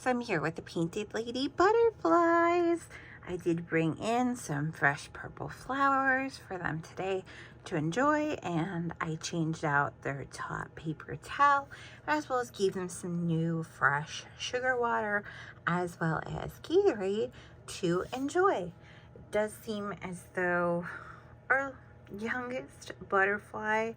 So I'm here with the Painted Lady butterflies. I did bring in some fresh purple flowers for them today to enjoy, and I changed out their top paper towel as well as gave them some new fresh sugar water as well as Gatorade to enjoy. It does seem as though our youngest butterfly,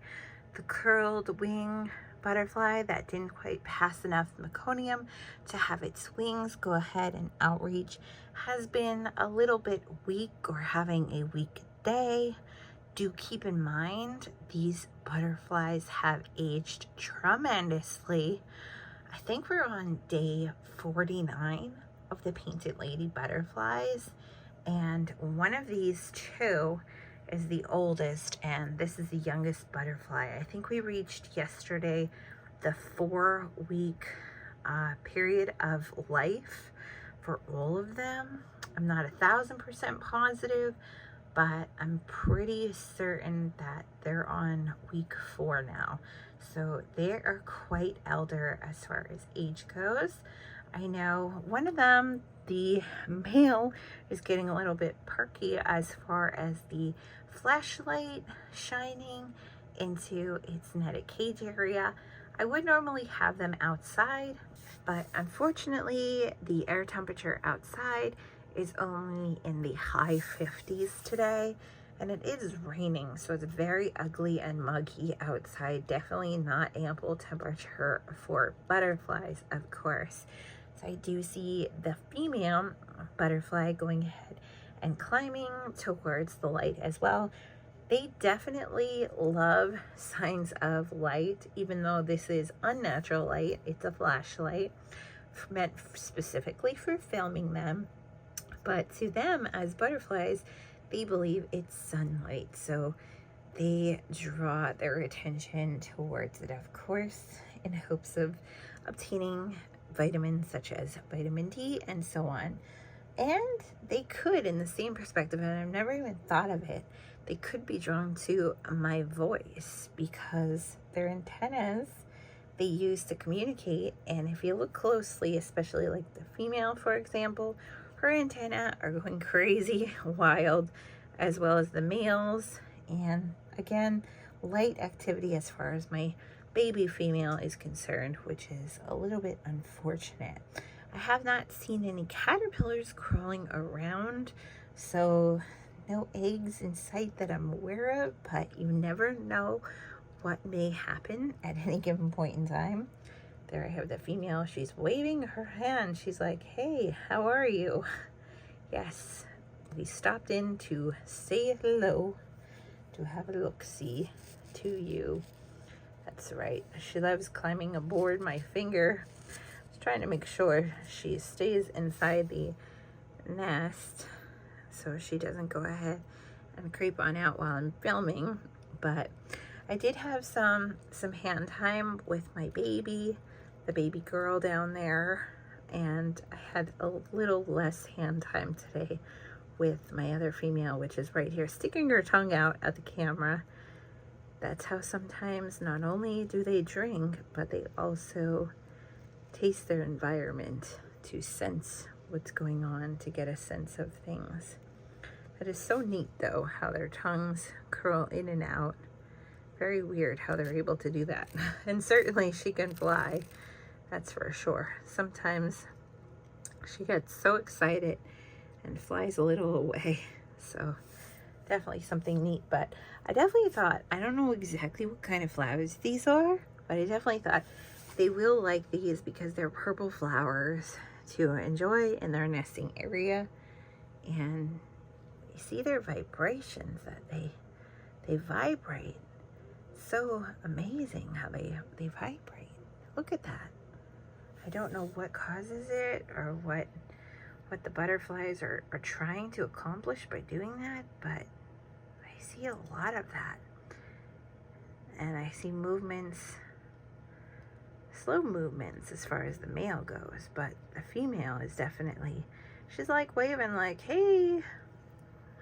the curled wing butterfly that didn't quite pass enough meconium to have its wings go ahead and outreach, has been a little bit weak or having a weak day. Do keep in mind these butterflies have aged tremendously. I think we're on day 49 of the Painted Lady butterflies, and one of these two is the oldest, and this is the youngest butterfly. I think we reached yesterday the 4-week period of life for all of them. I'm not 1,000% positive, but I'm pretty certain that they're on week 4 now. So they are quite elder as far as age goes. I know one of them, the male, is getting a little bit perky as far as the flashlight shining into its netted cage area. I would normally have them outside, but unfortunately the air temperature outside is only in the high 50s today, and it is raining, so it's very ugly and muggy outside. Definitely not ample temperature for butterflies, of course. So I do see the female butterfly going ahead and climbing towards the light as well. They definitely love signs of light, even though this is unnatural light. It's a flashlight meant specifically for filming them. But to them, as butterflies, they believe it's sunlight. So they draw their attention towards it, of course, in hopes of obtaining vitamins such as vitamin D and so on. And they could, in the same perspective, and I've never even thought of it, they could be drawn to my voice because their antennas they use to communicate. And if you look closely, especially like the female, for example, her antenna are going crazy wild, as well as the males. And again, light activity as far as my baby female is concerned, which is a little bit unfortunate. I have not seen any caterpillars crawling around, so no eggs in sight that I'm aware of, but you never know what may happen at any given point in time. There I have the female. She's waving her hand. She's like, hey, how are you? Yes, we stopped in to say hello, to have a look-see to you. That's right. She loves climbing aboard my finger. I was trying to make sure she stays inside the nest so she doesn't go ahead and creep on out while I'm filming. But I did have some hand time with my baby, the baby girl down there, and I had a little less hand time today with my other female, which is right here sticking her tongue out at the camera. That's how sometimes not only do they drink, but they also taste their environment to sense what's going on, to get a sense of things. That is so neat though, how their tongues curl in and out. Very weird how they're able to do that. And certainly she can fly, that's for sure. Sometimes she gets so excited and flies a little away. So definitely something neat. But I definitely thought, I don't know exactly what kind of flowers these are, but I definitely thought they will like these because they're purple flowers to enjoy in their nesting area. And you see their vibrations, that they vibrate. So amazing how they vibrate. Look at that. I don't know what causes it or what the butterflies are trying to accomplish by doing that, but I see a lot of that. And I see movements, slow movements as far as the male goes, but the female is definitely, she's like waving like, hey,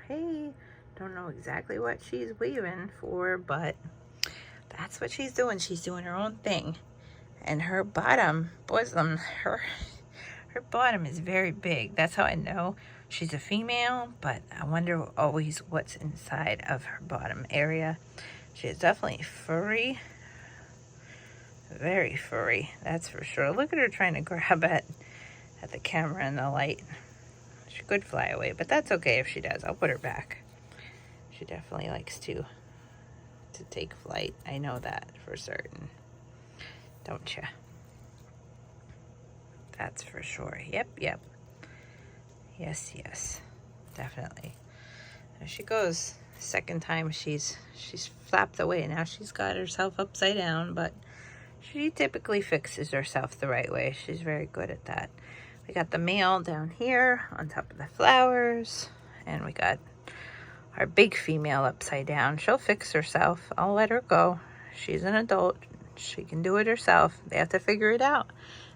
hey. Don't know exactly what she's waving for, but that's what she's doing. She's doing her own thing. And her bottom bosom, her Her bottom is very big. That's how I know she's a female, but I wonder always what's inside of her bottom area. She is definitely furry. Very furry, that's for sure. Look at her trying to grab at the camera and the light. She could fly away, but that's okay if she does. I'll put her back. She definitely likes to take flight. I know that for certain. Don't you? That's for sure. Yep. Yes. Definitely. There she goes. Second time she's flapped away. Now she's got herself upside down, but she typically fixes herself the right way. She's very good at that. We got the male down here on top of the flowers, and we got our big female upside down. She'll fix herself. I'll let her go. She's an adult. She can do it herself. They have to figure it out,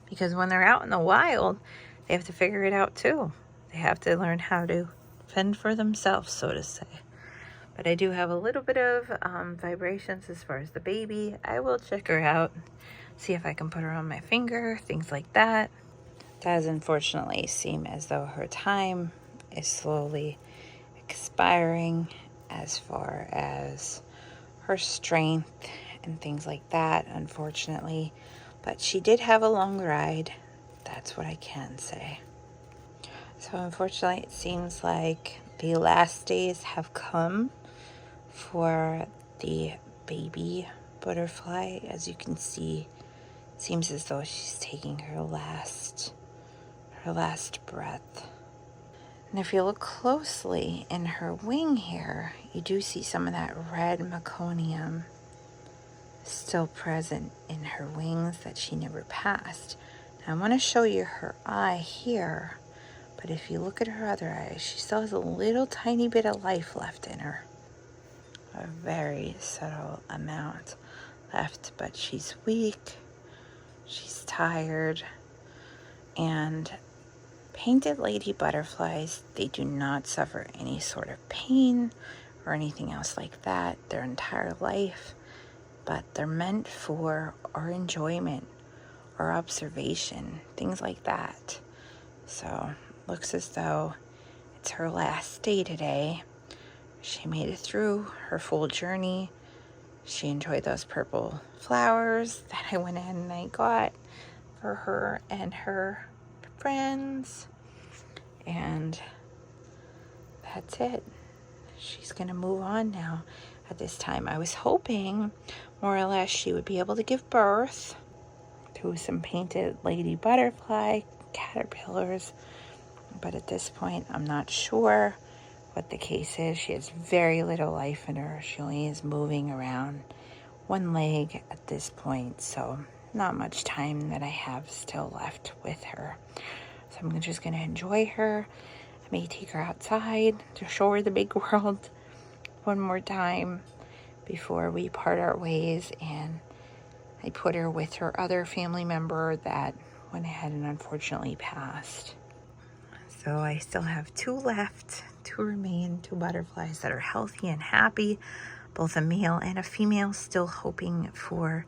because when they're out in the wild, they have to figure it out too. They have to learn how to fend for themselves, so to say. But I do have a little bit of vibrations as far as the baby. I will check her out, see if I can put her on my finger, things like that. It does unfortunately seem as though her time is slowly expiring as far as her strength and things like that, unfortunately. But she did have a long ride. That's what I can say. So unfortunately, it seems like the last days have come for the baby butterfly. As you can see, it seems as though she's taking her last breath. And if you look closely in her wing here, you do see some of that red meconium still present in her wings that she never passed. Now I want to show you her eye here, but if you look at her other eye, she still has a little tiny bit of life left in her. A very subtle amount left, but she's weak, she's tired, and painted lady butterflies, they do not suffer any sort of pain or anything else like that their entire life, but they're meant for our enjoyment, our observation, things like that. So looks as though it's her last day today. She made it through her full journey. She enjoyed those purple flowers that I went in and I got for her and her friends. And that's it. She's going to move on now at this time. I was hoping more or less she would be able to give birth to some painted lady butterfly caterpillars. But at this point, I'm not sure what the case is. She has very little life in her. She only is moving around one leg at this point, so not much time that I have still left with her. So I'm just going to enjoy her. I may take her outside to show her the big world one more time before we part our ways, and I put her with her other family member that went ahead and unfortunately passed. So I still have two butterflies that are healthy and happy, both a male and a female, still hoping for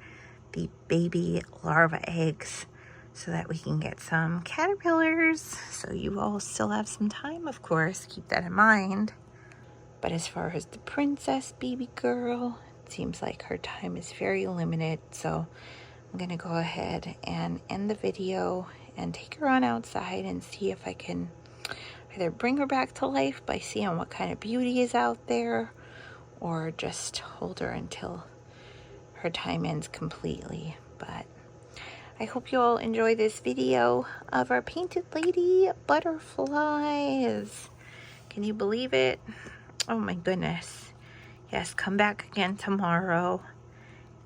the baby larva eggs so that we can get some caterpillars. So you all still have some time, of course, keep that in mind. But as far as the princess baby girl, it seems like her time is very limited, so I'm gonna go ahead and end the video and take her on outside and see if I can either bring her back to life by seeing what kind of beauty is out there, or just hold her until her time ends completely. But I hope you all enjoy this video of our painted lady butterflies. Can you believe it? Oh my goodness. Yes, come back again tomorrow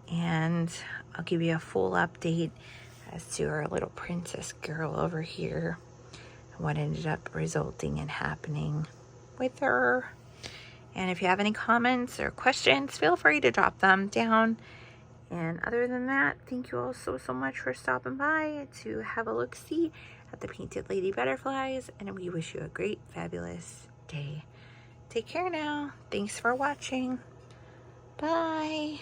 and I'll give you a full update as to our little princess girl over here and what ended up resulting and happening with her. And if you have any comments or questions, feel free to drop them down. And other than that, thank you all so much for stopping by to have a look-see at the painted lady butterflies, and we wish you a great, fabulous day. Take care now. Thanks for watching. Bye.